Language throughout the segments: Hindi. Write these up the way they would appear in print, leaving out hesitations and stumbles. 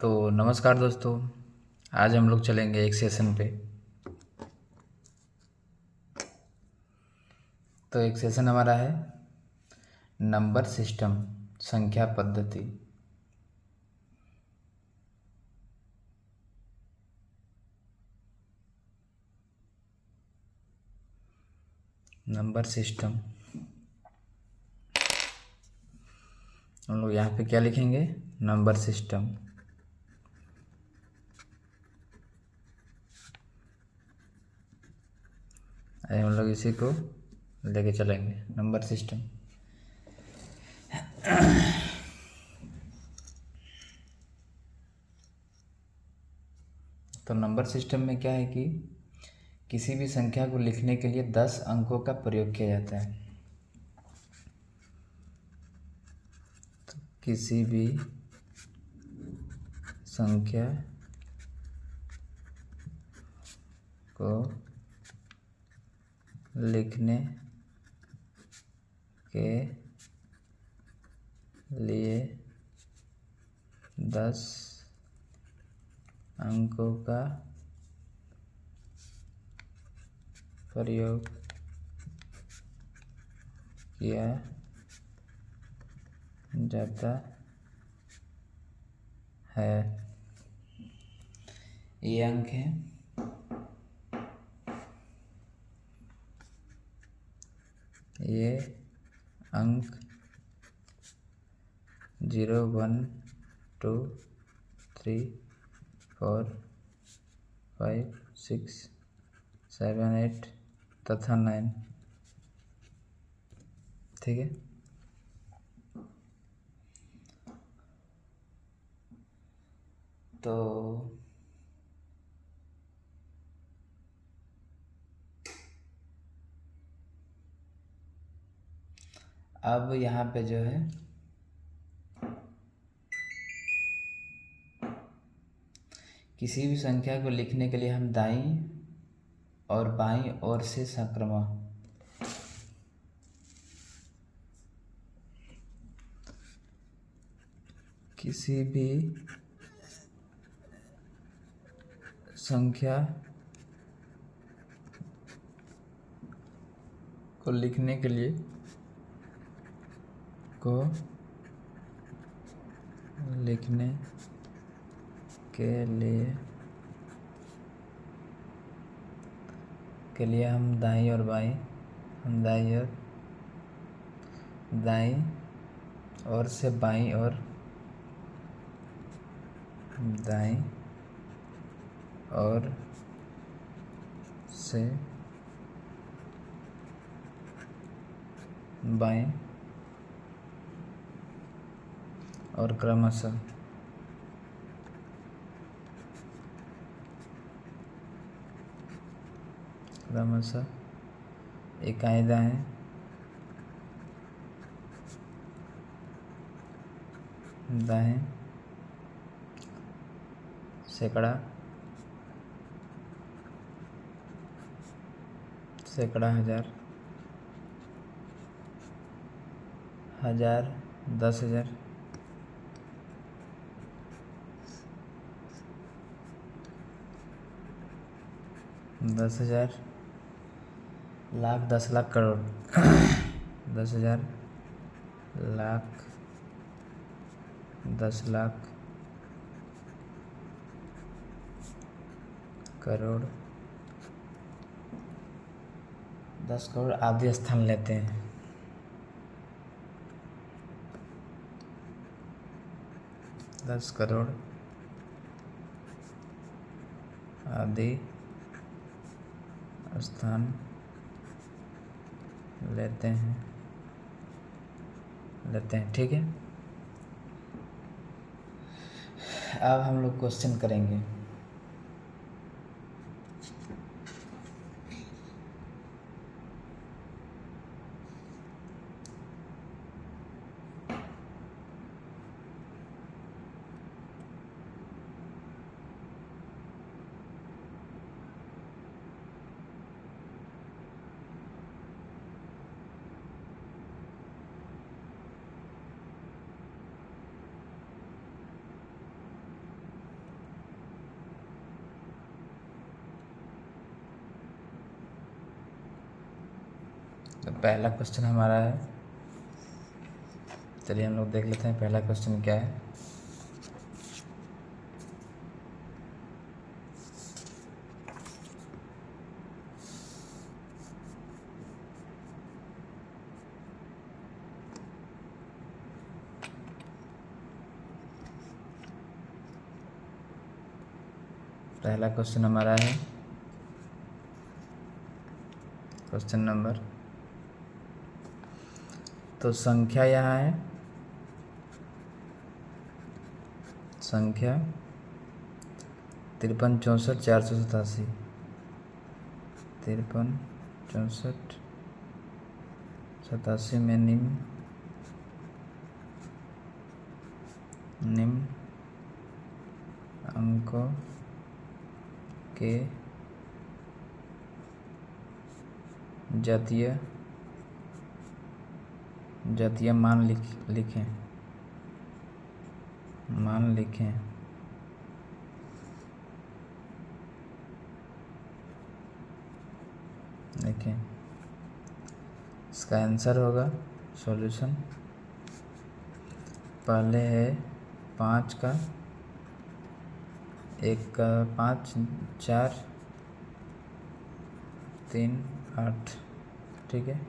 तो नमस्कार दोस्तों। आज हम लोग चलेंगे एक सेशन पे। तो एक सेशन हमारा है नंबर सिस्टम, संख्या पद्धति। नंबर सिस्टम हम लोग यहाँ पे क्या लिखेंगे? Number system. हम लोग इसी को लेके चलेंगे, नंबर सिस्टम। तो नंबर सिस्टम में क्या है कि किसी भी संख्या को लिखने के लिए 10 अंकों का प्रयोग किया जाता है। तो किसी भी संख्या को लिखने के लिए 10 अंकों का प्रयोग किया जाता है। ये अंक है, ये अंक 0, 1, 2, 3, 4, 5, 6, 7, 8 तथा 9। ठीक है। तो अब यहाँ पे जो है किसी भी संख्या को लिखने के लिए हम दाईं और बाईं ओर से संक्रमण, किसी भी संख्या को लिखने के लिए हम दाईं और बाईं, दाईं और से बाईं और दाईं और से बाईं और क्रमशः इकाई दाएं सैकड़ा, हजार, 10,000, 10,000, लाख, 10 लाख, करोड़। 10,000, लाख, 10 लाख, करोड़, 10 करोड़ आदि स्थान लेते हैं। दस करोड़ आदि स्थान लेते हैं। ठीक है। अब हम लोग क्वेश्चन करेंगे। तो पहला क्वेश्चन हमारा है, चलिए हम लोग देख लेते हैं पहला क्वेश्चन क्या है। पहला क्वेश्चन हमारा है क्वेश्चन नंबर, तो संख्या यहाँ है, संख्या 53 64 487, 53 64 87 में निम्न अंकों के जातीय मान लिखें। देखें इसका आंसर होगा, सॉल्यूशन पहले है 5 का, 1 का 5 4 3 8, ठीक है।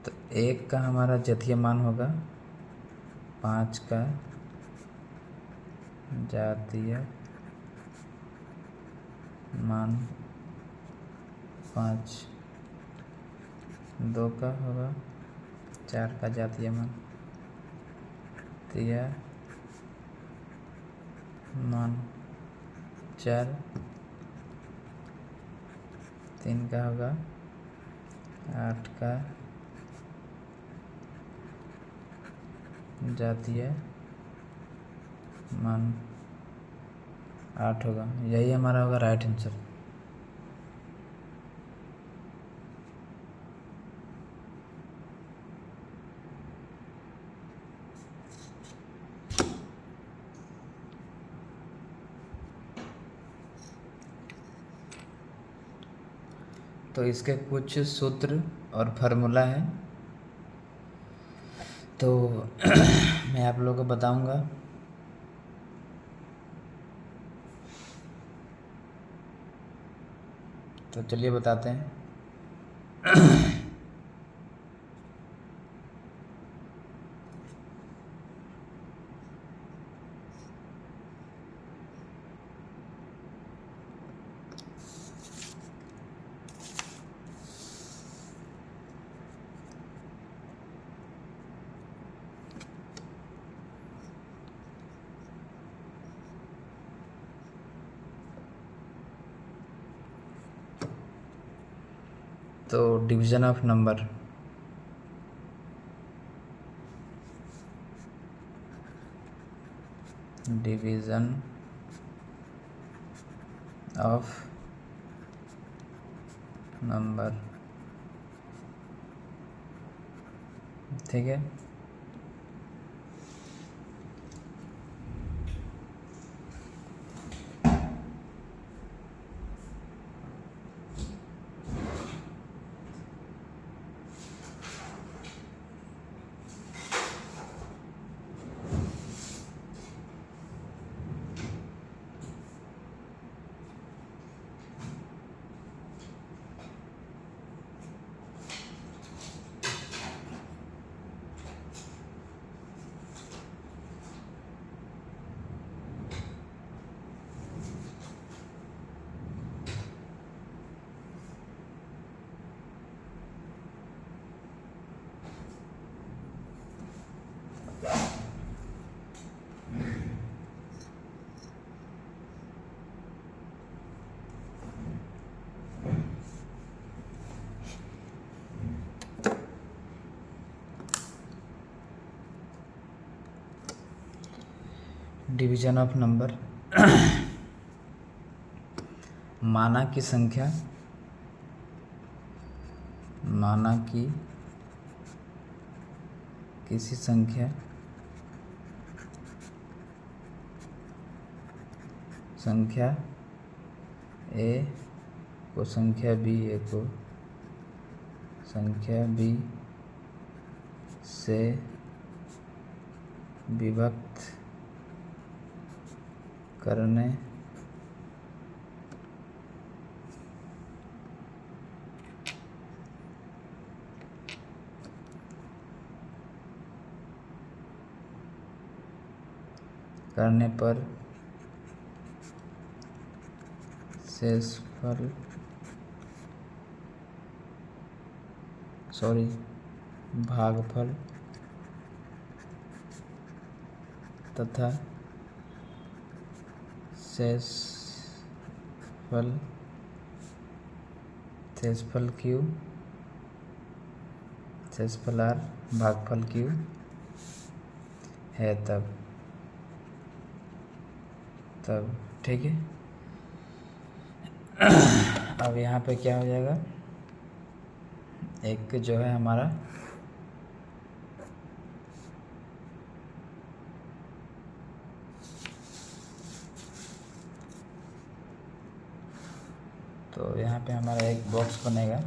तो 1 का हमारा जातीय मान होगा 5 का जातीय मान 5, 2 का होगा 4 का जातीय मान, मान 4, 3 का होगा 8 का जातीय मान 8 होगा। यही हमारा होगा राइट आंसर। तो इसके कुछ सूत्र और फार्मूला है, तो मैं आप लोगों को बताऊंगा। तो चलिए बताते हैं। तो division of number, division of number, ठीक है। डिवीज़न ऑफ नंबर, माना की संख्या, माना की किसी संख्या ए को संख्या बी, ए को संख्या b से विभक्त करने पर शेषफल भागफल तथा शेषफल q शेषफल r भागफल q है तब ठीक है। अब यहाँ पे क्या हो जाएगा, एक जो है हमारा तो यहाँ पे हमारा एक बॉक्स बनेगा,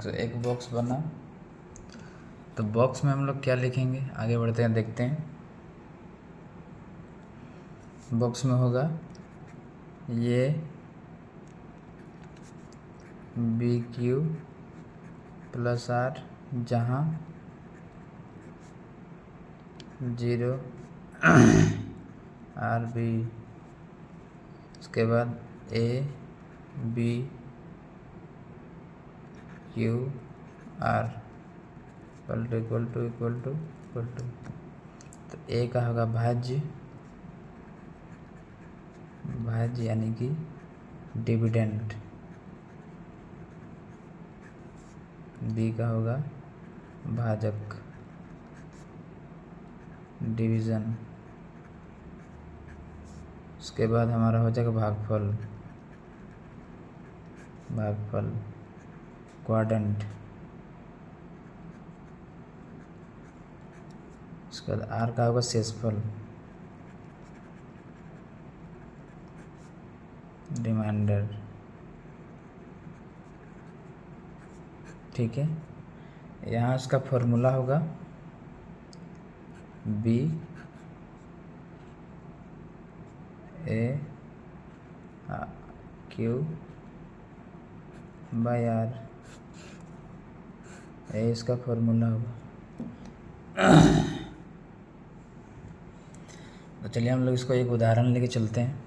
एक बॉक्स बना। तो बॉक्स में हम लोग क्या लिखेंगे, आगे बढ़ते हैं देखते हैं। बॉक्स में होगा ये BQ प्लस R, जहाँ 0 RB, उसके बाद ABQR इक्वल टू। तो A का होगा भाज्य यानी कि डिविडेंड, B का होगा भाजक डिवीज़न, उसके बाद हमारा हो जाएगा भागफल क्वाड्रेंट, उसके बाद R का होगा शेषफल रिमाइंडर, ठीक है। यहाँ इसका फॉर्मूला होगा BAQ/R, ये इसका फॉर्मूला होगा। तो चलिए हम लोग इसको एक उदाहरण लेके चलते हैं।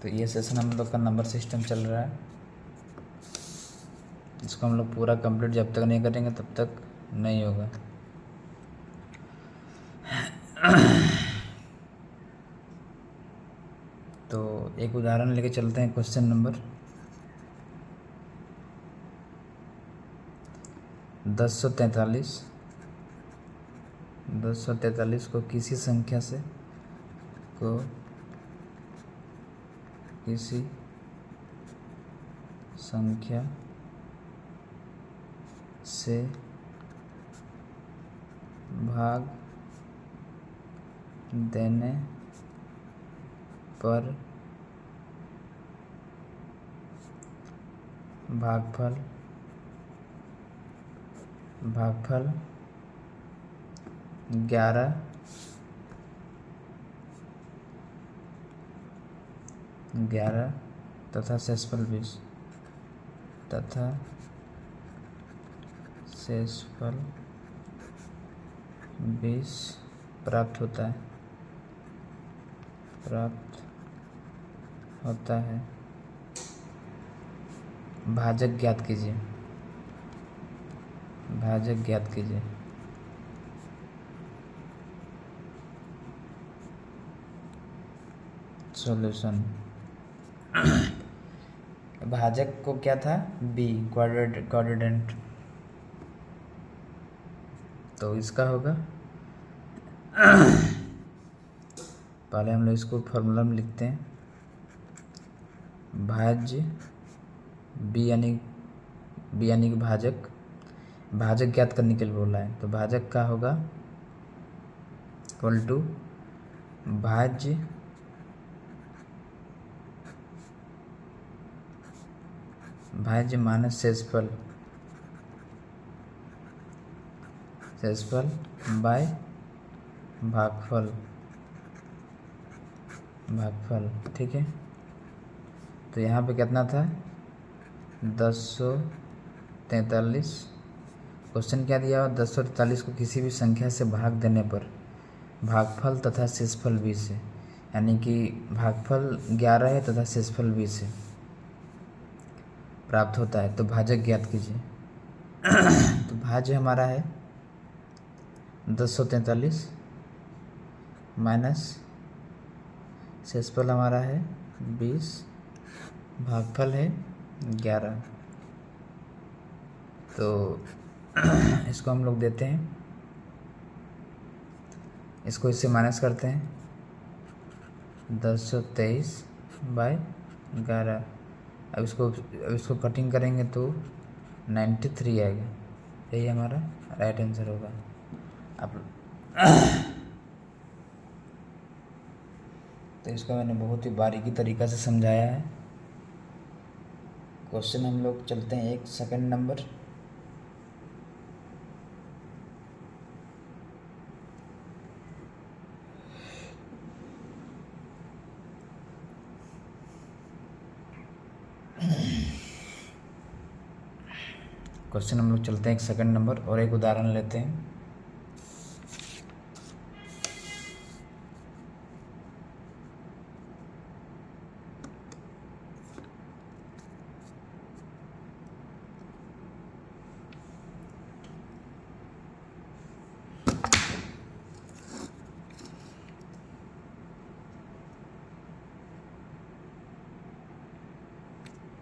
तो ये सेशन हम लोग का नंबर सिस्टम चल रहा है, इसको हम लोग पूरा कंप्लीट जब तक नहीं करेंगे तब तक नहीं होगा। तो एक उदाहरण लेके चलते हैं। क्वेश्चन नंबर 1043 को किसी संख्या से भाग देने पर भागफल 11 तथा शेषफल 20 प्राप्त होता है। भाजक ज्ञात कीजिए। सॉल्यूशन भाजक को क्या था, बी, क्वाड्रेंट। तो इसका होगा पहले हम लोग इसको फॉर्मूला में लिखते हैं, भाज्य बी यानी कि भाजक ज्ञात करने के लिए बोला है, तो भाजक का होगा इक्वल टू भाज्य माइनस शेषफल बाय भागफल। ठीक है, तो यहाँ पे कितना था, 1043। क्वेश्चन क्या दिया, 1043 को किसी भी संख्या से भाग देने पर भागफल तथा शेषफल 20 है, यानी कि भागफल 11 है तथा शेषफल 20 है, प्राप्त होता है। तो भाजक ज्ञात कीजिए। तो भाज्य हमारा है 1043 माइनस शेषफल हमारा है 20, भागफल है 11। तो इसको हम लोग देते हैं, इसको इससे माइनस करते हैं, 1023/11। अब इसको कटिंग करेंगे तो 93 आएगा। यही हमारा राइट आंसर होगा। अब तो इसको मैंने बहुत ही बारीकी तरीक़ा से समझाया है। क्वेश्चन हम लोग चलते हैं 1 सेकंड नंबर। क्वेश्चन हम लोग चलते हैं 1 सेकंड नंबर और एक उदाहरण लेते हैं।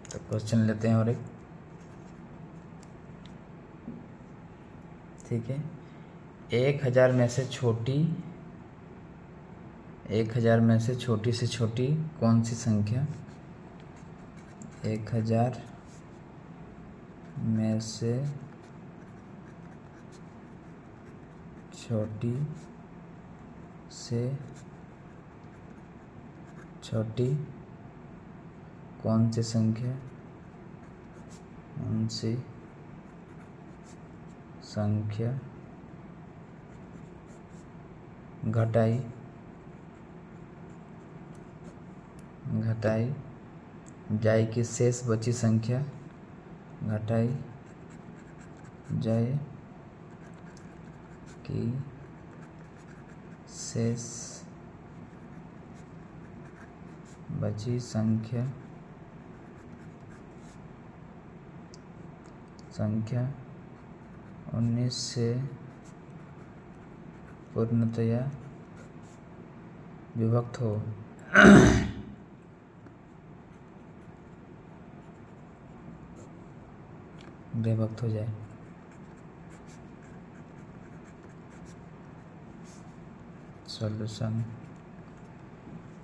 तो क्वेश्चन लेते हैं और एक, ठीक है। 1000 में से छोटी से छोटी कौन सी संख्या 1000 में से छोटी से छोटी कौन सी संख्या घटाई जाए कि शेष बची संख्या घटाई जाए कि शेष बची संख्या 19 से पूर्णतया विभक्त हो। विभक्त हो जाए। सॉल्यूशन।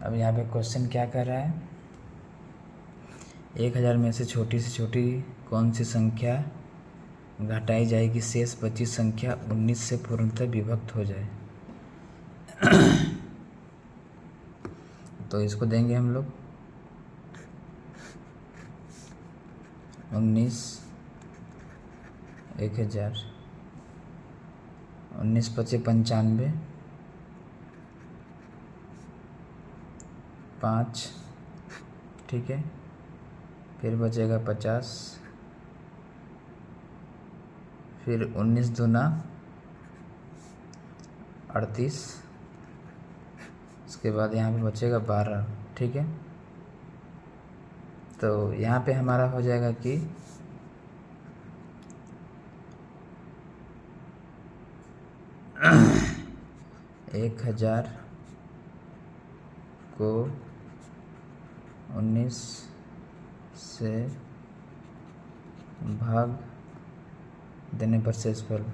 अब यहाँ पे क्वेश्चन क्या कर रहा है, 1000 में से छोटी कौन सी संख्या घटाई जाएगी शेष बची संख्या 19 से पूर्णतः विभक्त हो जाए। तो इसको देंगे हम लोग 19 1000, 19 × 5 = 95, 5, ठीक है। फिर बचेगा 50, फिर 19 दूना 38, उसके बाद यहाँ पे बचेगा 12, ठीक है। तो यहाँ पे हमारा हो जाएगा कि 1000 को 19 से भाग देने पर शेषफल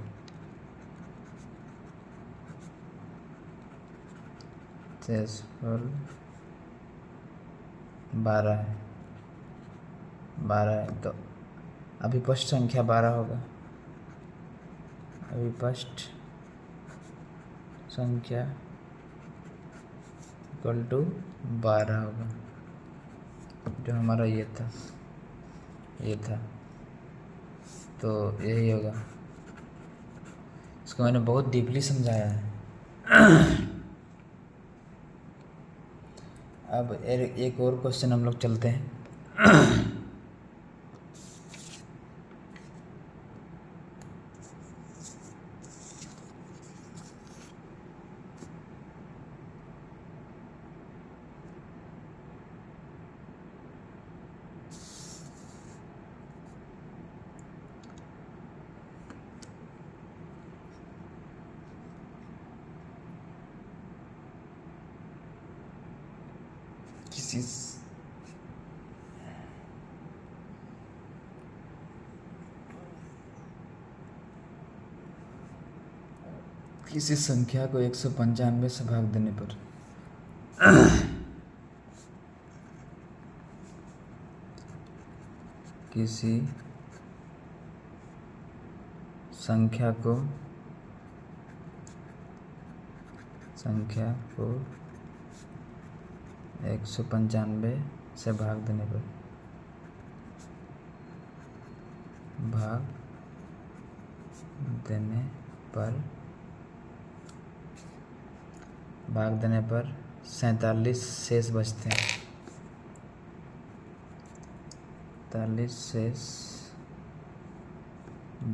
शेषफल 12 है। 12 है तो अभिपष्ट संख्या 12 होगा। अभिपष्ट संख्या इक्वल टू 12 होगा, जो हमारा ये था तो यही होगा। इसको मैंने बहुत डीपली समझाया है। अब एक और क्वेश्चन हम लोग चलते हैं। किसी संख्या को 195 से भाग देने पर किसी संख्या को 195 से भाग देने पर 47 शेष बचते हैं। 47 शेष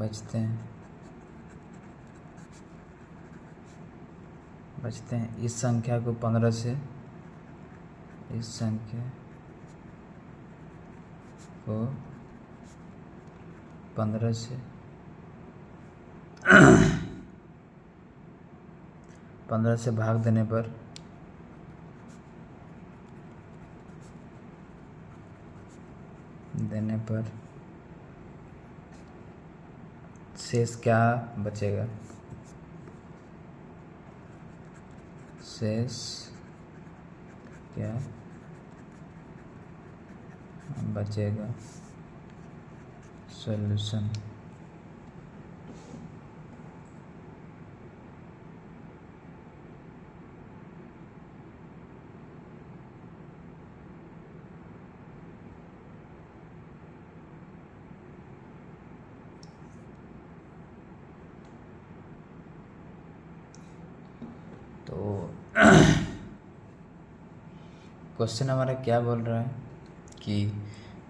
बचते हैं। इस संख्या को 15 से भाग देने पर शेष क्या बचेगा? शेष क्या बचेगा? सॉल्यूशन तो क्वेश्चन हमारा क्या बोल रहा है कि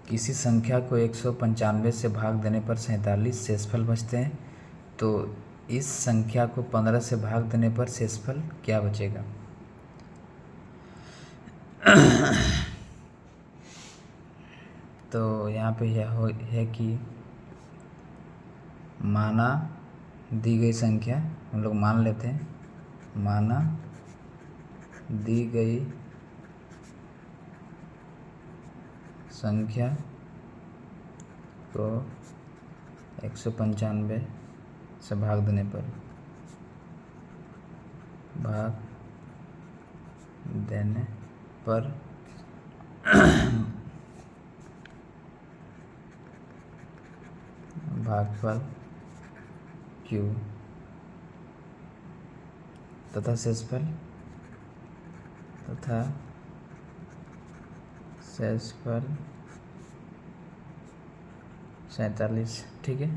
किसी संख्या को 195 से भाग देने पर 47 शेषफल बचते हैं, तो इस संख्या को 15 से भाग देने पर शेषफल क्या बचेगा? तो यहाँ पे यह है कि माना दी गई संख्या, हम लोग मान लेते हैं, माना दी गई संख्या को 195 से भाग देने पर भागफल Q तथा शेषफल 47, ठीक है।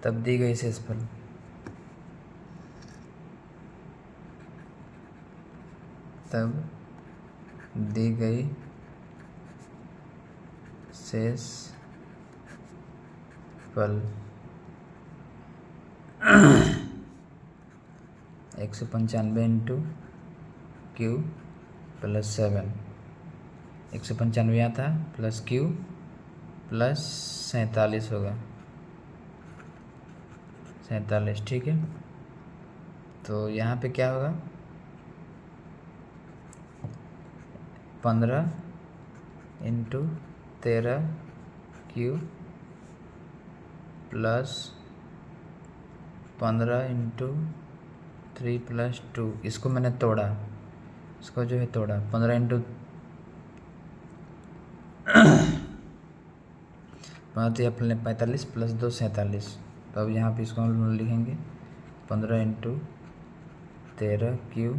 तब दी गई शेषफल शेषफल 195 इंटू Q प्लस 7, 195 आता प्लस Q प्लस 47 होगा, 47, ठीक है। तो यहाँ पे क्या होगा? 15 इंटू 13Q प्लस 15×3 + 2, इसको मैंने तोड़ा, इसको जो है तोड़ा 15 अपने 45 + 2 47। तो अब यहाँ पे इसको हम लोग लिखेंगे 15×13Q,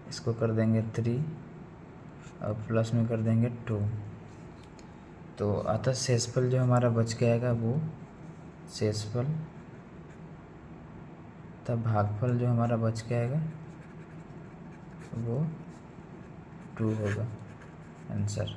इसको कर देंगे 3 और प्लस में कर देंगे 2। तो अतः शेषफल जो हमारा बच के आएगा वो शेषफल, तब भागफल जो हमारा बच के आएगा वो 2 होगा आंसर।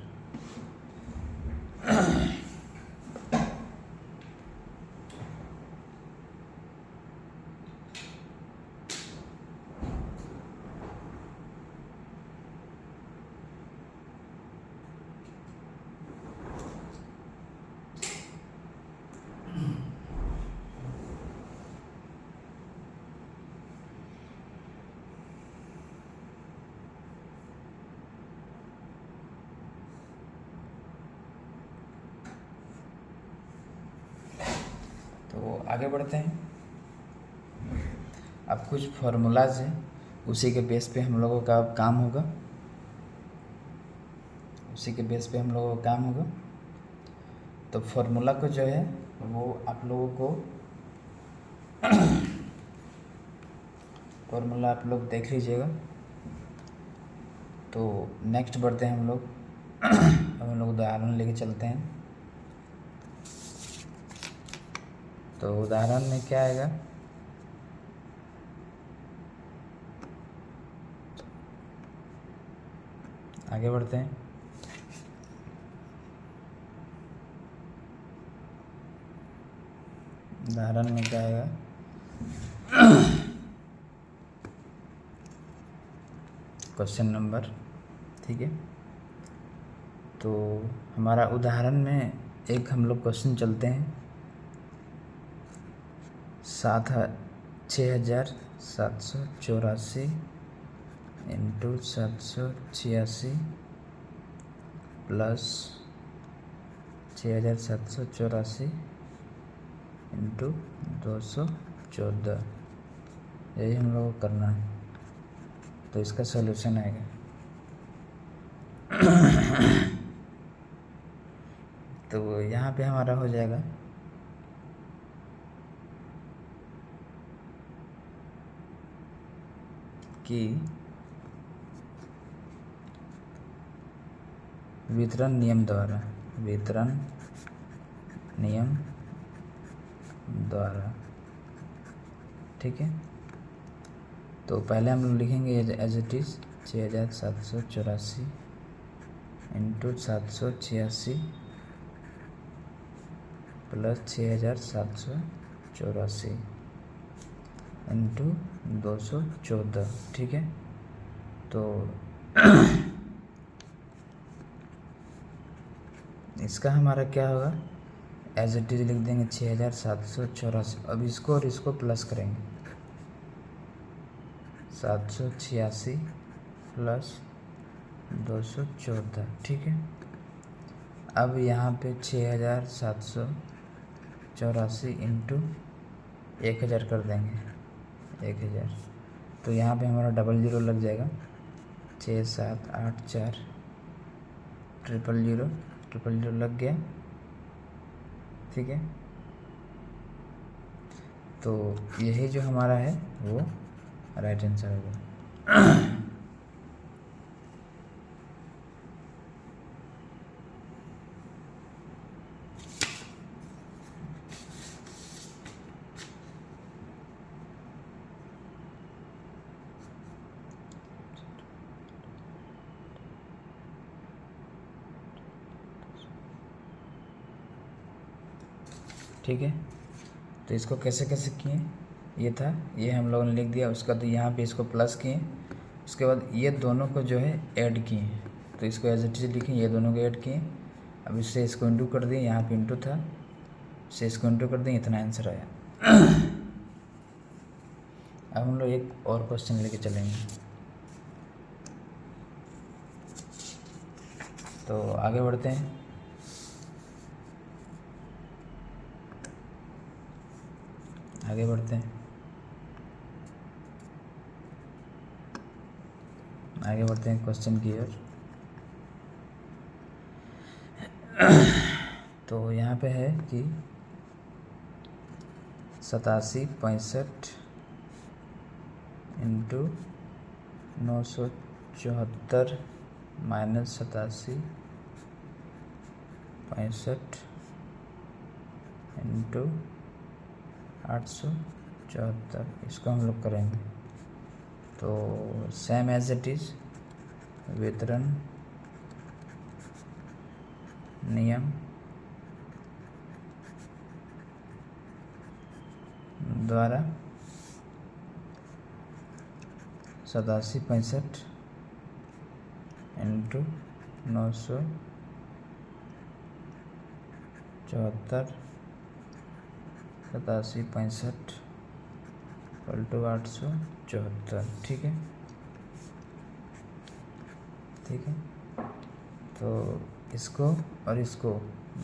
तो आगे बढ़ते हैं। अब कुछ फार्मूलाज हैं, उसी के बेस पे हम लोगों का काम होगा, उसी के बेस पे हम लोगों का काम होगा। तो फार्मूला को जो है वो आप लोगों को फार्मूला आप लोग देख लीजिएगा। तो नेक्स्ट बढ़ते हैं हम लोग। अब हम लोग उदाहरण लेके चलते हैं। तो उदाहरण में क्या आएगा, आगे बढ़ते हैं। उदाहरण में क्या आएगा, क्वेश्चन नंबर, ठीक है। तो हमारा उदाहरण में एक हम लोग क्वेश्चन चलते हैं, 6784 × 786 प्लस 6784 × 214, यही हम लोग को करना है। तो इसका सॉल्यूशन आएगा तो यहाँ पे हमारा हो जाएगा कि वितरण नियम द्वारा, ठीक है। तो पहले हम लोग लिखेंगे एज इट इज़ 6784 × 786 प्लस 6784 × 214, ठीक है। तो इसका हमारा क्या होगा, एज इट इज लिख देंगे 6784। अब इसको और इसको प्लस करेंगे, 786 प्लस 214, ठीक है। अब यहाँ पे 6784 × 1000 कर देंगे, 1000। तो यहाँ पे हमारा 00 लग जाएगा, 6784 000 लग गया, ठीक है। तो यही जो हमारा है वो राइट आंसर होगा। ठीक है। तो इसको कैसे कैसे किए, ये था, ये हम लोगों ने लिख दिया। उसका तो यहाँ पे इसको प्लस किए, उसके बाद ये दोनों को जो है ऐड किए। तो इसको एज इट इज लिखें, ये दोनों को ऐड किए। अब इससे इसको इंटू कर दिए, यहाँ पे इंटू था, इससे इसको इंटू कर दिए, इतना आंसर आया। अब हम लोग एक और क्वेश्चन लेके चलेंगे। तो आगे बढ़ते हैं। आगे बढ़ते हैं। क्वेश्चन की ओर। तो यहाँ पे है कि 8765 इंटू 974 माइनस 8765 इंटू 874, इसको हम लोग करेंगे। तो सेम एज इट इज़ वितरण नियम द्वारा 8765 इंटू 974 8765 इक्वल 874। ठीक है। तो इसको और इसको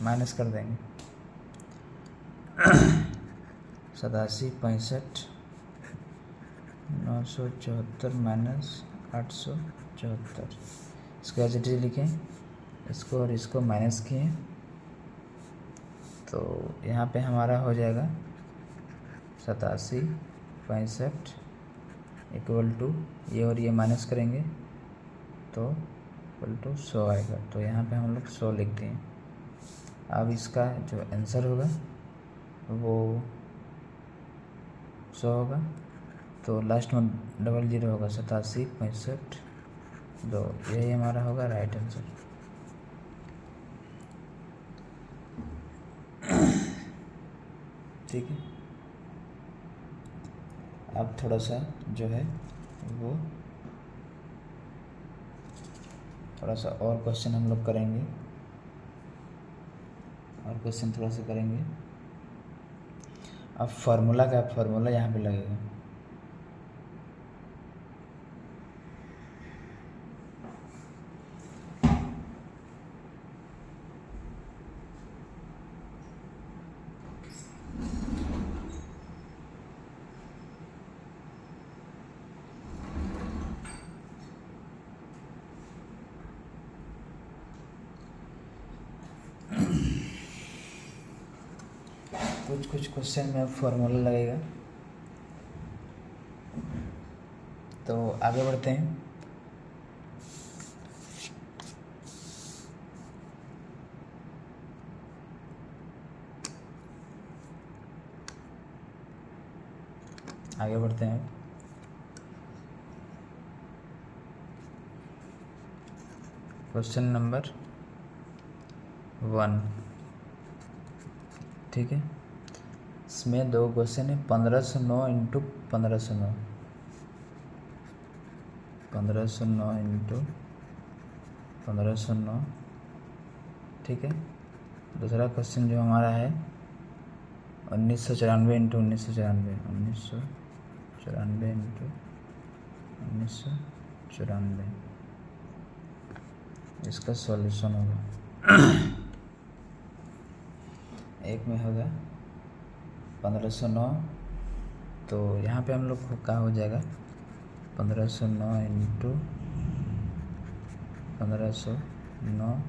माइनस कर देंगे। 8765 974 माइनस 874, इसको एज इट इज लिखें। इसको और इसको माइनस किए तो यहाँ पे हमारा हो जाएगा 8765 इक्वल टू ये और ये माइनस करेंगे तो इक्वल टू 100 आएगा। तो यहाँ पे हम लोग 100 लिखते हैं। अब इसका जो आंसर होगा वो 100 होगा। तो लास्ट में 00 होगा, 8765 2, यही हमारा होगा राइट आंसर। ठीक है। अब थोड़ा सा जो है वो थोड़ा सा और क्वेश्चन हम लोग करेंगे, और क्वेश्चन थोड़ा सा करेंगे। अब फार्मूला यहाँ पे लगेगा। कुछ क्वेश्चन में फार्मूला लगेगा। तो आगे बढ़ते हैं। Question number 1। ठीक है। इसमें 2 क्वेश्चन है। 1509 इंटू 1509 इंटू 1509। ठीक है। दूसरा क्वेश्चन जो हमारा है 1994 इंटू 1994 इंटू 1994, इसका सॉल्यूशन होगा। एक में होगा 1509, तो यहाँ पे हम लोग को क्या हो जाएगा 1509 इंटू 1509।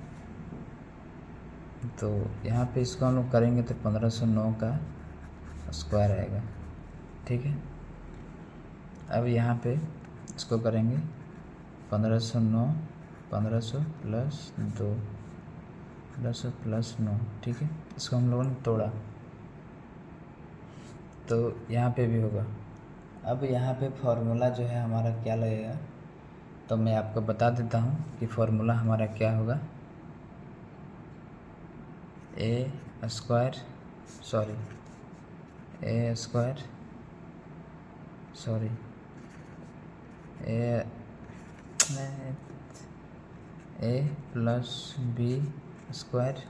तो यहाँ पे इसको हम लोग करेंगे तो 1509 का स्क्वायर आएगा। ठीक है। अब यहाँ पे इसको करेंगे 1509 1500 प्लस 2 प्लस 9। ठीक है। इसको हम लोगों ने तोड़ा तो यहाँ पे भी होगा। अब यहाँ पे फार्मूला जो है हमारा क्या लगेगा, तो मैं आपको बता देता हूँ कि फार्मूला हमारा क्या होगा। A square A plus B square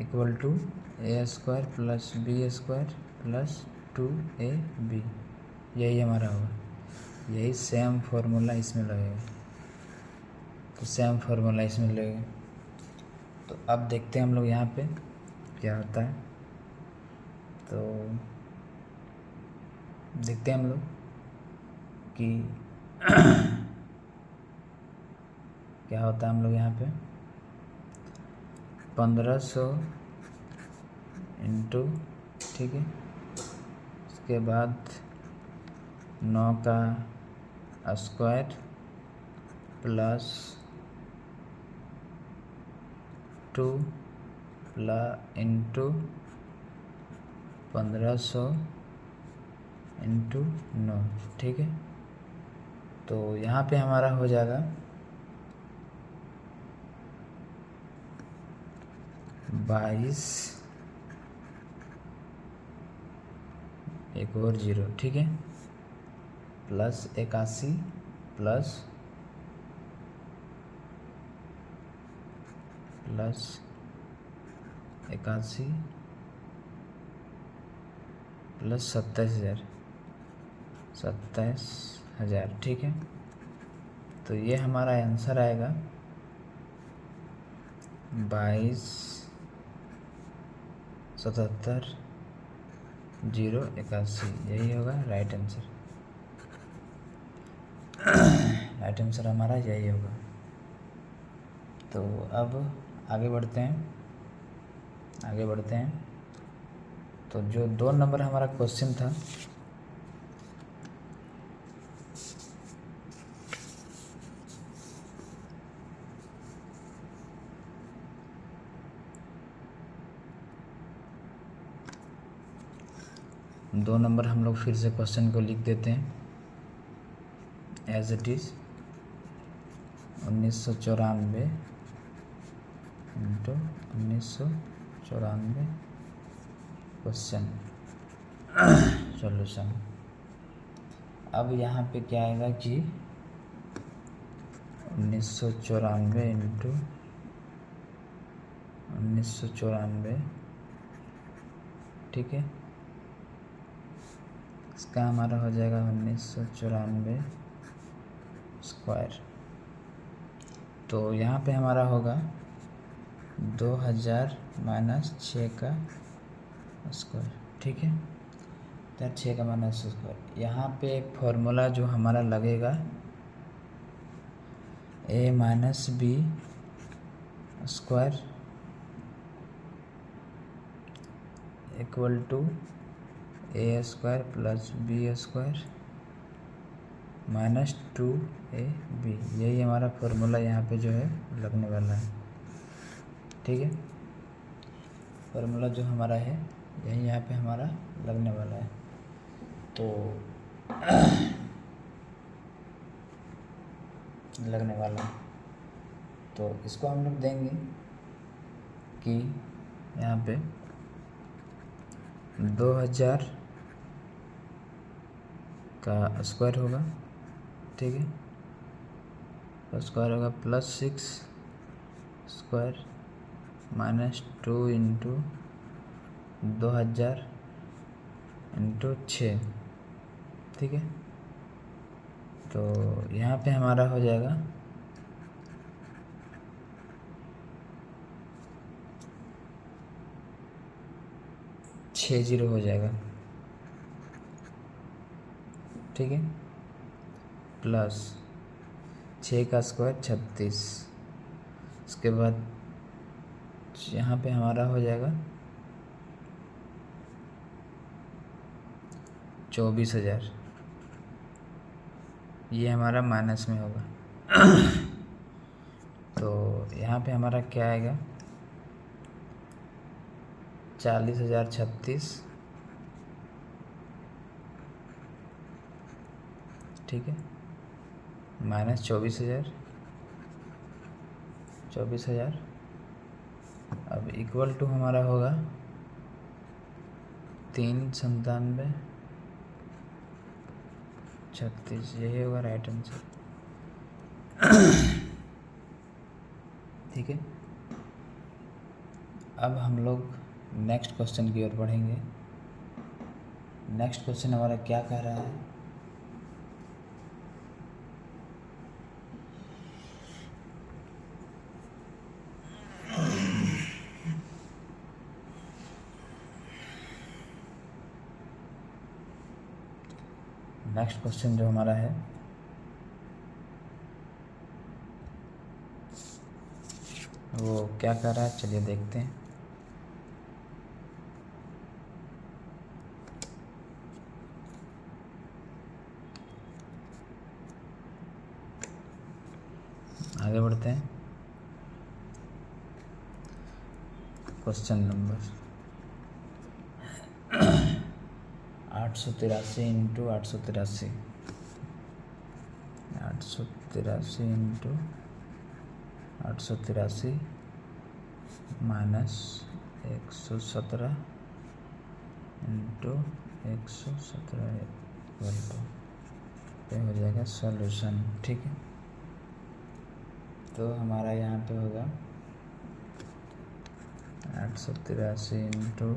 equal to A square plus B square plus 2ab, यही हमारा होगा। यही सेम फार्मूला इसमें लगेगा। तो सेम फार्मूला इसमें लगेगा। तो अब देखते हैं हम लोग यहाँ पे क्या होता है। तो देखते हैं हम लोग कि क्या होता है। हम लोग यहाँ पे 1500 इंटू, ठीक है, उसके बाद 9 का स्क्वायर प्लस 2 इंटू 1500 इंटू 9, ठीक है। तो यहाँ पे हमारा हो जाएगा 22, एक और 0, ठीक है, प्लस 81 प्लस 81 प्लस 27,000, ठीक है। तो ये हमारा आंसर आएगा 22,77,081, यही होगा राइट आंसर। राइट आंसर हमारा यही होगा। तो अब आगे बढ़ते हैं। तो जो 2 नंबर हमारा क्वेश्चन था, दो नंबर हम लोग फिर से क्वेश्चन को लिख देते हैं as it is. 1994 into 1994 question solution. अब यहाँ पे क्या आएगा कि 1994 इंटू 1994, ठीक है, इसका हमारा हो जाएगा 1994 स्क्वायर। तो यहाँ पे हमारा होगा 2000 माइनस 6 का स्क्वायर, ठीक है, तो 6 का माइनस स्क्वायर। यहाँ पे एक फॉर्मूला जो हमारा लगेगा a minus B square equal to A square plus B square minus 2ab, यही हमारा फॉर्मूला यहाँ पे जो है लगने वाला है, ठीक है। फॉर्मूला जो हमारा है यही यहाँ पे हमारा लगने वाला है। तो लगने वाला है, तो इसको हम लोग देंगे कि यहाँ पे 2000 का स्क्वायर होगा, ठीक है, तो स्क्वायर होगा plus 6 square minus 2 into 2000 into 6, ठीक है। तो यहाँ पे हमारा हो जाएगा 60 हो जाएगा, ठीक है, प्लस 6 का स्क्वायर 36, उसके बाद यहाँ पे हमारा हो जाएगा 24,000, ये हमारा माइनस में होगा। तो यहाँ पे हमारा क्या आएगा 40,036, ठीक है, माइनस 24,000 अब इक्वल टू हमारा होगा 397,36, यही होगा राइट आंसर, ठीक है। अब हम लोग नेक्स्ट क्वेश्चन की ओर बढ़ेंगे। नेक्स्ट क्वेश्चन हमारा क्या कह रहा है, नेक्स्ट क्वेश्चन जो हमारा है वो क्या कर रहा है, चलिए देखते हैं। आगे बढ़ते हैं। Question number 883 into 883 into 883 minus 117 into 117 equal to पे हो जाएगा सॉल्यूशन। ठीक है, तो हमारा यहाँ पे होगा 883 इंटू,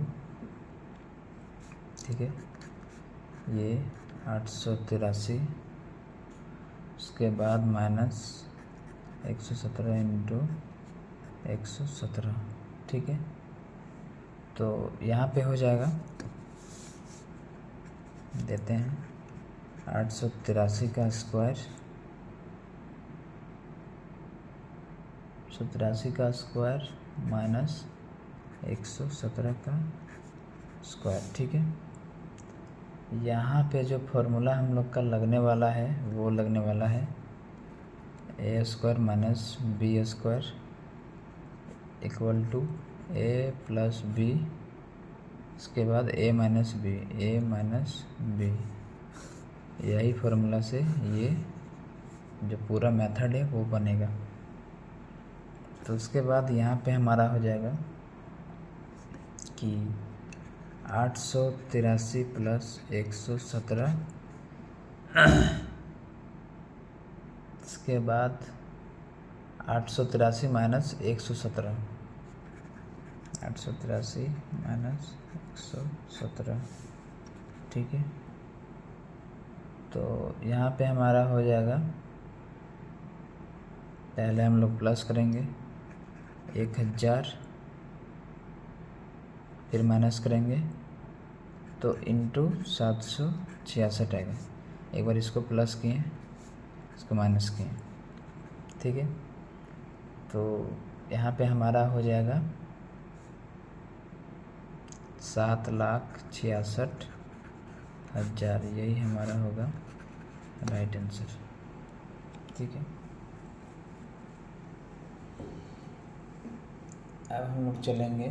ठीक है, ये 883 उसके बाद माइनस 117 इंटू 117। ठीक है, तो यहाँ पे हो जाएगा, देते हैं 883 का स्क्वायर, 883 का स्क्वायर माइनस 117 का स्क्वायर। ठीक है, यहाँ पे जो फॉर्मूला हम लोग का लगने वाला है वो लगने वाला है A square minus B square equal to A plus B, इसके बाद ए माइनस बी। यही फार्मूला से ये जो पूरा मेथड है वो बनेगा। तो उसके बाद यहाँ पे हमारा हो जाएगा कि 883 प्लस 117, इसके बाद 883 माइनस 117, 883 माइनस 117। ठीक है, तो यहाँ पे हमारा हो जाएगा, पहले हम लोग प्लस करेंगे 1000, फिर माइनस करेंगे तो इंटू 766 आएगा। एक बार इसको प्लस किए, इसको माइनस किए। ठीक है, तो यहाँ पे हमारा हो जाएगा 7,66,000, यही हमारा होगा राइट आंसर। ठीक है, अब हम लोग चलेंगे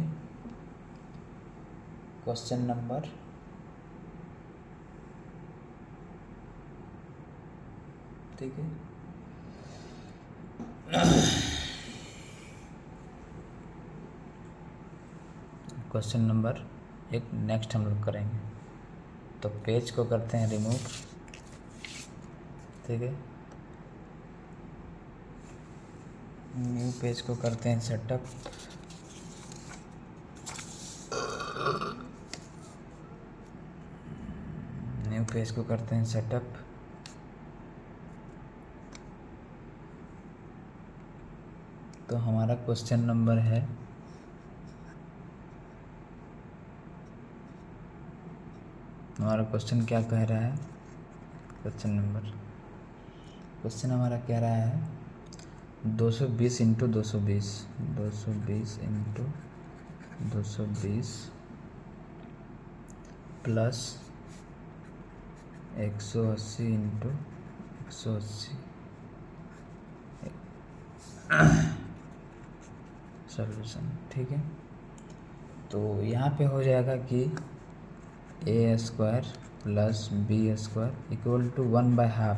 क्वेश्चन नंबर 3। ठीक है, क्वेश्चन नंबर 1 नेक्स्ट हम लोग करेंगे। तो पेज को करते हैं रिमूव। ठीक है, न्यू पेज को करते हैं सेटअप। न्यू पेज को करते हैं सेटअप। तो हमारा क्वेश्चन नंबर है हमारा क्वेश्चन क्या कह रहा है, क्वेश्चन हमारा कह रहा है 220 into 220 into 220 plus 180 into 180 solution. ठीक है, तो यहाँ पे हो जाएगा कि A square plus B square equal to 1/2।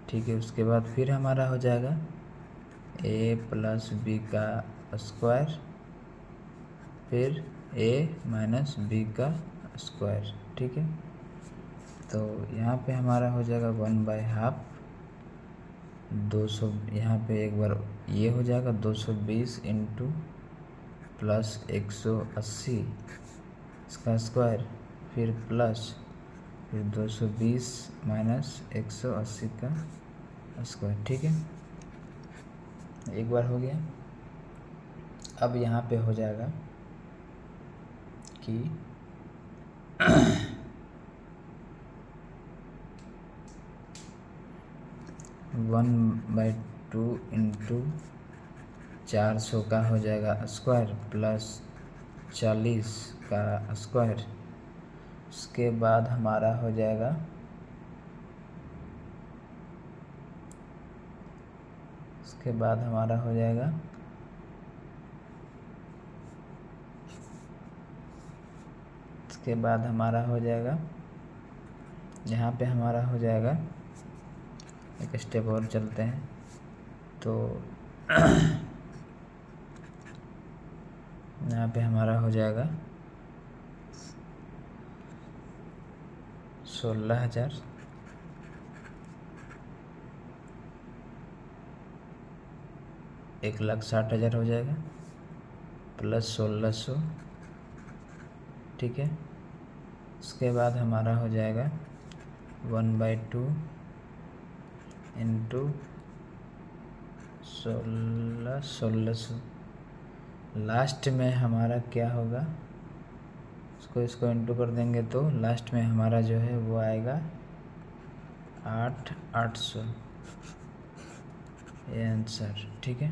ठीक है, उसके बाद फिर हमारा हो जाएगा ए प्लस बी का स्क्वायर, फिर ए माइनस बी का स्क्वायर। ठीक है, तो यहाँ पे हमारा हो जाएगा 1/2 200। यहाँ पे एक बार ये हो जाएगा 220 इंटू प्लस 180 इसका स्क्वायर, फिर प्लस, फिर 220 माइनस 180 का स्क्वायर। ठीक है, एक बार हो गया। अब यहाँ पे हो जाएगा कि 1/2 इंटू 400 का हो जाएगा स्क्वायर प्लस 40 का स्क्वायर। उसके बाद हमारा हो जाएगा उसके बाद हमारा हो जाएगा यहाँ पे हमारा हो जाएगा, एक स्टेप और चलते हैं तो यहाँ पे हमारा हो जाएगा 16,000 1,60,000 हो जाएगा प्लस 1,600, ठीक है। उसके बाद हमारा हो जाएगा 1/2 इंटू 1,600। लास्ट में हमारा क्या होगा, इसको इंटू कर देंगे तो लास्ट में हमारा जो है वो आएगा 8,800, ये आंसर, ठीक है।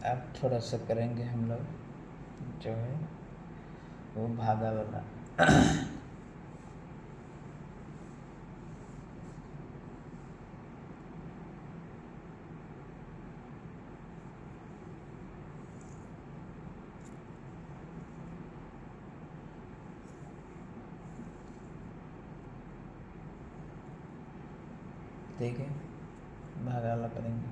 अब थोड़ा सा करेंगे हम लोग जो है वो भागा वाला। ठीक है, भागा वाला करेंगे।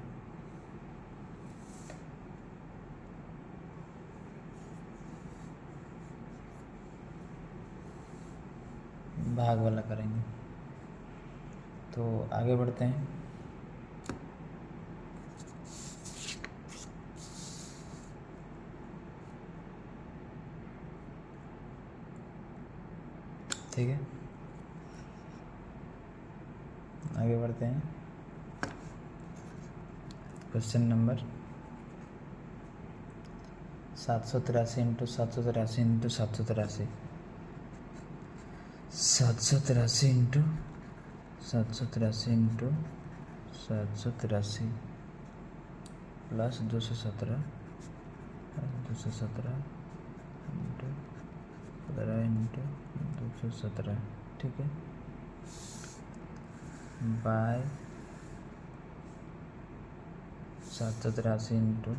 भाग वाला करेंगे तो आगे बढ़ते हैं। ठीक है, आगे बढ़ते हैं। Question number 783 into 783 into 783 783 into 783 into 783 plus 217 into 17 into 217, ठीक है, by 783 into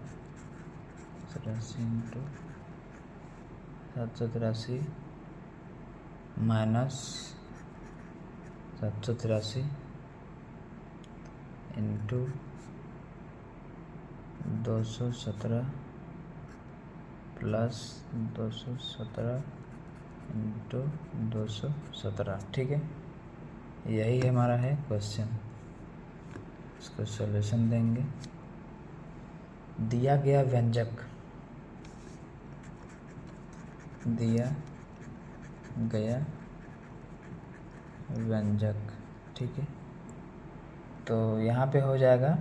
783 minus 783 into 217 plus 217 into 217, ठीक है। यही हमारा है क्वेश्चन। इसको सॉल्यूशन देंगे। दिया गया व्यंजक, ठीक है, तो यहाँ पे हो जाएगा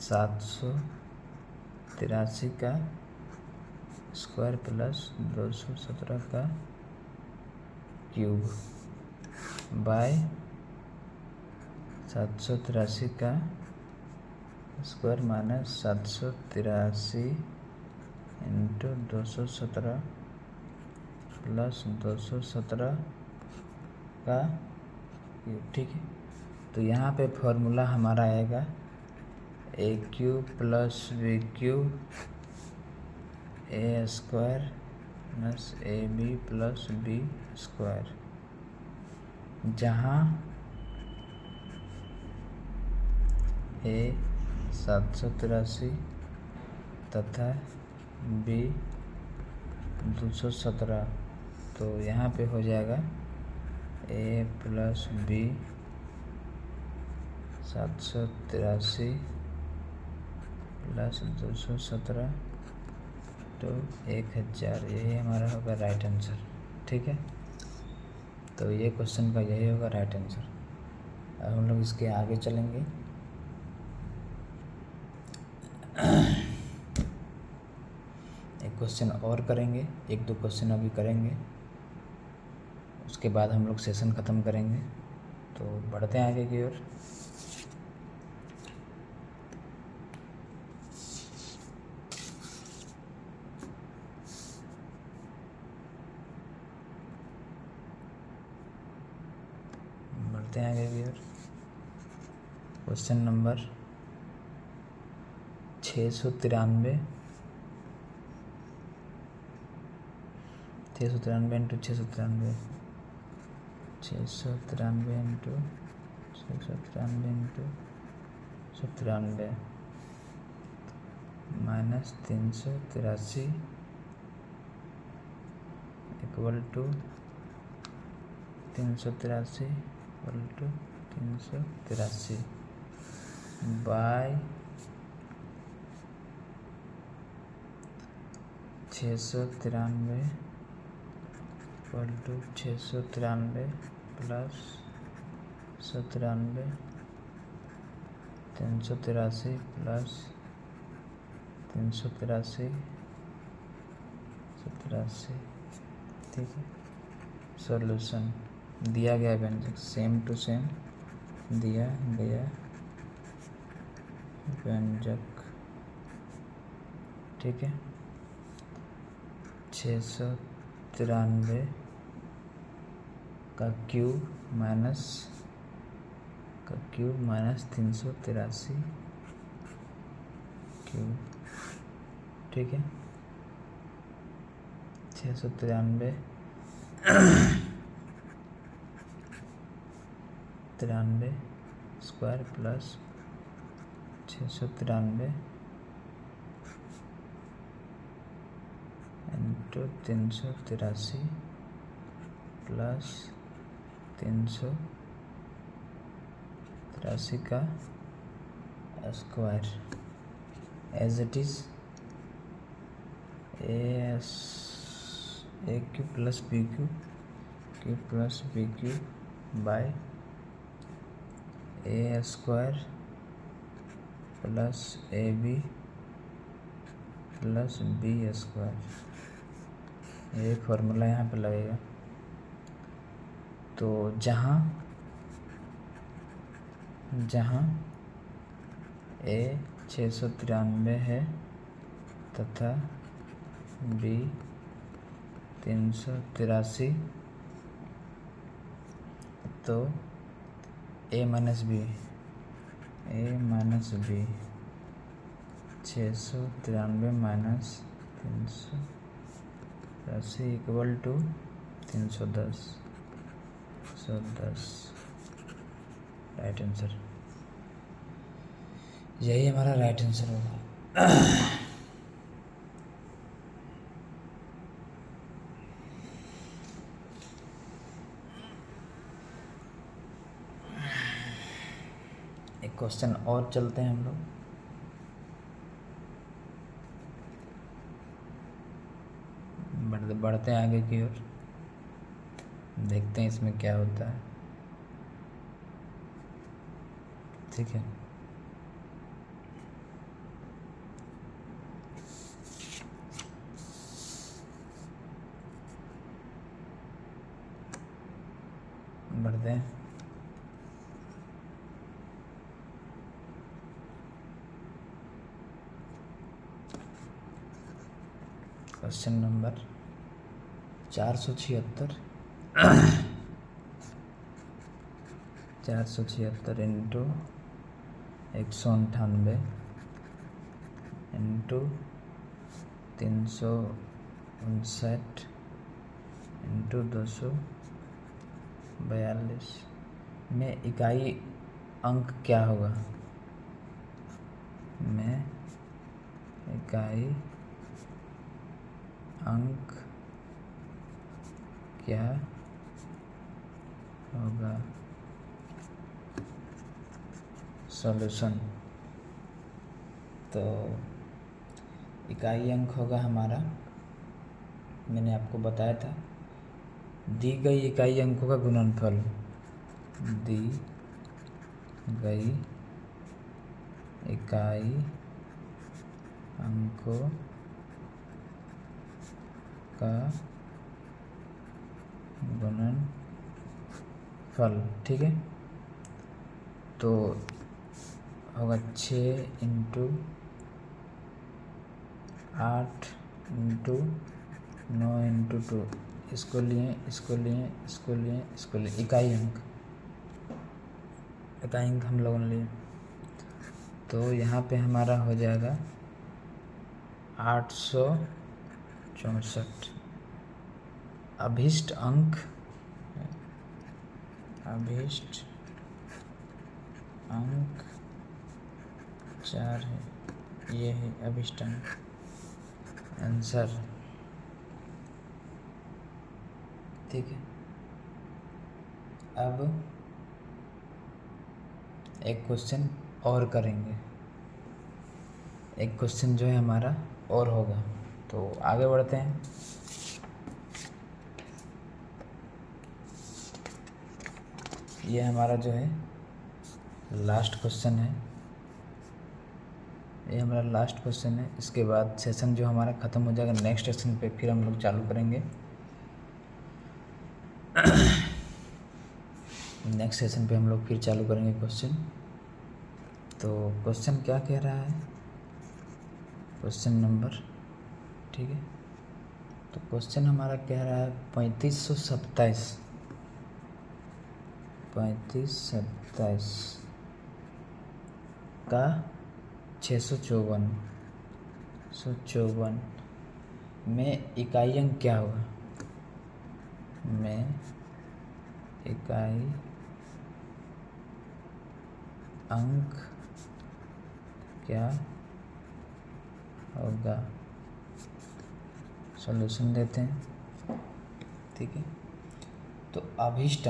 783 का स्क्वायर प्लस 217 का क्यूब बाय 783 का स्क्वायर माइनस 783 इंटू 217 प्लस 217 का क्यूब, ठीक है। तो यहाँ पे फॉर्मूला हमारा आएगा A cube plus B cube A square plus A B plus B square, जहाँ ए 783 तथा बी 217, तो यहाँ पे हो जाएगा ए प्लस बी 783 प्लस 217 तो 1000, यही हमारा होगा राइट आंसर, ठीक है। तो ये क्वेश्चन का यही होगा राइट आंसर। अब हम लोग इसके आगे चलेंगे। एक क्वेश्चन और करेंगे, 1-2 क्वेश्चन अभी करेंगे, उसके बाद हम लोग सेशन ख़त्म करेंगे। तो बढ़ते हैं आगे की ओर। बढ़ते हैं आगे की ओर। Question number 693 into 693 into 693 minus 383 equal to 383 by 693 equal to 693 plus 97 383 plus 383 ठीक है। सॉल्यूशन दिया गया व्यंजक सेम टू सेम दिया गया व्यंजक, ठीक है। 693 का क्यूब माइनस 383 क्यूब, ठीक है। 693 स्क्वायर प्लस 693 इंटू 383 प्लस 383 का square as it is A cube plus B cube by A square plus A B plus B square, ये फॉर्मूला यहाँ पे लगेगा। तो जहाँ ए 693 है तथा बी 383, तो A minus B 693 minus 383 equal to 310 right answer, यही हमारा राइट आंसर होगा। एक क्वेश्चन और चलते हैं हम लोग। बढ़ते हैं आगे की ओर, देखते हैं इसमें क्या होता है, ठीक है। बढ़ते हैं। Question number 476 into 198 into 359 into 242 में इकाई अंक क्या होगा? में इकाई अंक क्या होगा? सॉल्यूशन, तो इकाई अंक होगा हमारा, मैंने आपको बताया था, दी गई इकाई अंकों का गुणनफल, दी गई इकाई अंकों का गुणनफल, ठीक है। तो होगा 6 इंटू 8 इंटू 9 इंटू 2, इसको लिए इकाई अंक हम लोगों ने लिए। तो यहाँ पे हमारा हो जाएगा 864। अभीष्ट अंक 4 है, ये है अभीष्ट अंक। आंसर ठीक है। अब एक क्वेश्चन और करेंगे, एक क्वेश्चन जो है हमारा और होगा, तो आगे बढ़ते हैं। ये हमारा जो है लास्ट क्वेश्चन है, ये हमारा लास्ट क्वेश्चन है। इसके बाद सेशन जो हमारा ख़त्म हो जाएगा, नेक्स्ट सेशन पे फिर हम लोग चालू करेंगे। नेक्स्ट सेशन पे हम लोग फिर चालू करेंगे क्वेश्चन। तो क्वेश्चन क्या कह रहा है, क्वेश्चन नंबर, ठीक है। तो क्वेश्चन हमारा कह रहा है 3527 का 654 में इकाई अंक क्या होगा, में इकाई अंक क्या होगा। सॉल्यूशन देते हैं, ठीक है। तो अभीष्ट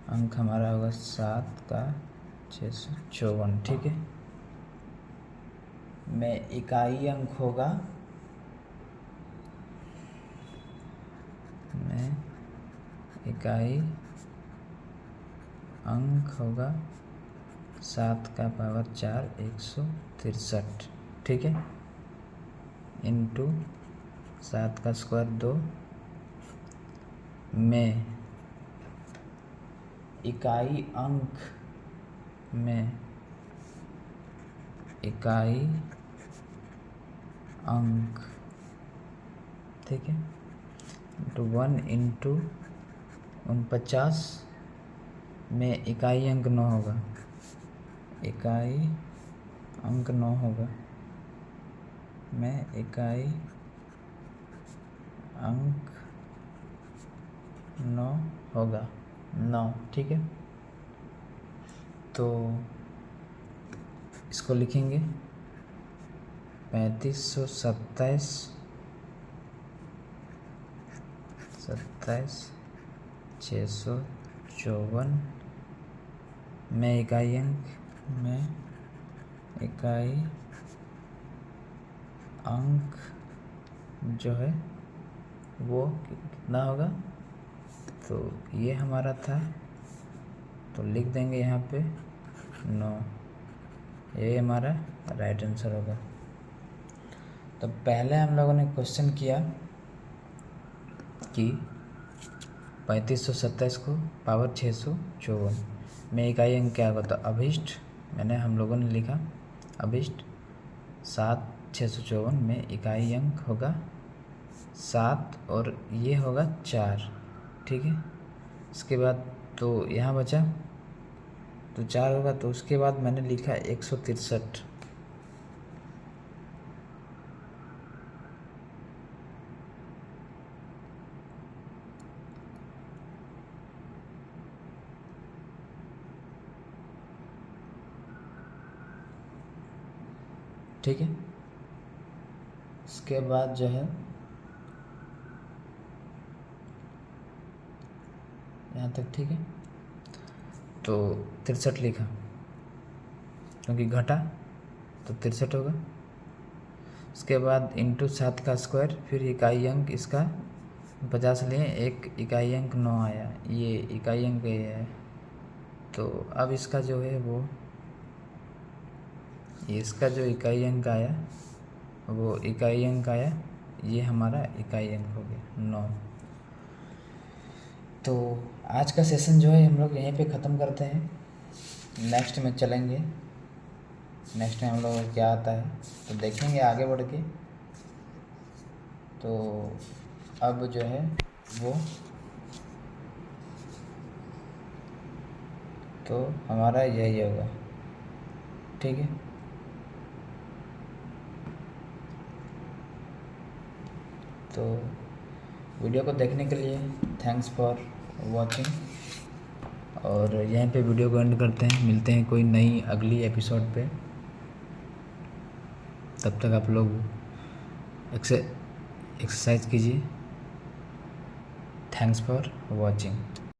अंक हमारा होगा 7 का 654, ठीक है। में इकाई अंक होगा, में इकाई अंक होगा 7 का पावर 4 163, ठीक है। इंटू 7 का स्क्वायर 2 में इकाई अंक, ठीक है। इंटू 1 इंटू 49 में इकाई अंक 9 होगा, इकाई अंक 9 होगा, में इकाई अंक 9 होगा, 9, ठीक है। तो इसको लिखेंगे 3527 654 में इकाई अंक जो है वो कितना होगा। तो ये हमारा था, तो लिख देंगे यहाँ पे 9, ये हमारा राइट आंसर होगा। तो पहले हम लोगों ने क्वेश्चन किया कि 3527 को पावर 654 में इकाई अंक क्या होगा। तो अभीष्ट हम लोगों ने लिखा अभीष्ट 7 654 में इकाई अंक होगा 7 और ये होगा 4, ठीक है। इसके बाद तो यहाँ बचा तो 4 होगा, तो उसके बाद मैंने लिखा 163, ठीक है। इसके बाद जो है यहाँ तक, ठीक है। तो 63 लिखा, क्योंकि घटा तो 63 होगा। उसके बाद इंटू 7 का स्क्वायर, फिर इकाई अंक इसका 50 लिए, एक इकाई अंक 9 आया, ये इकाई अंक ये है। तो अब इसका जो है वो इसका जो इकाई अंक आया वो इकाई अंक आया, ये हमारा इकाई अंक हो गया 9। तो आज का सेशन जो है हम लोग यहीं पे ख़त्म करते हैं। नेक्स्ट में चलेंगे, नेक्स्ट में हम लोग को क्या आता है तो देखेंगे आगे बढ़ के। तो अब जो है वो तो हमारा यही होगा, ठीक है। तो वीडियो को देखने के लिए थैंक्स फॉर वॉचिंग, और यहीं पे वीडियो को एंड करते हैं। मिलते हैं कोई नई अगली एपिसोड पे। तब तक आप लोग एक्सरसाइज कीजिए। Thanks for watching.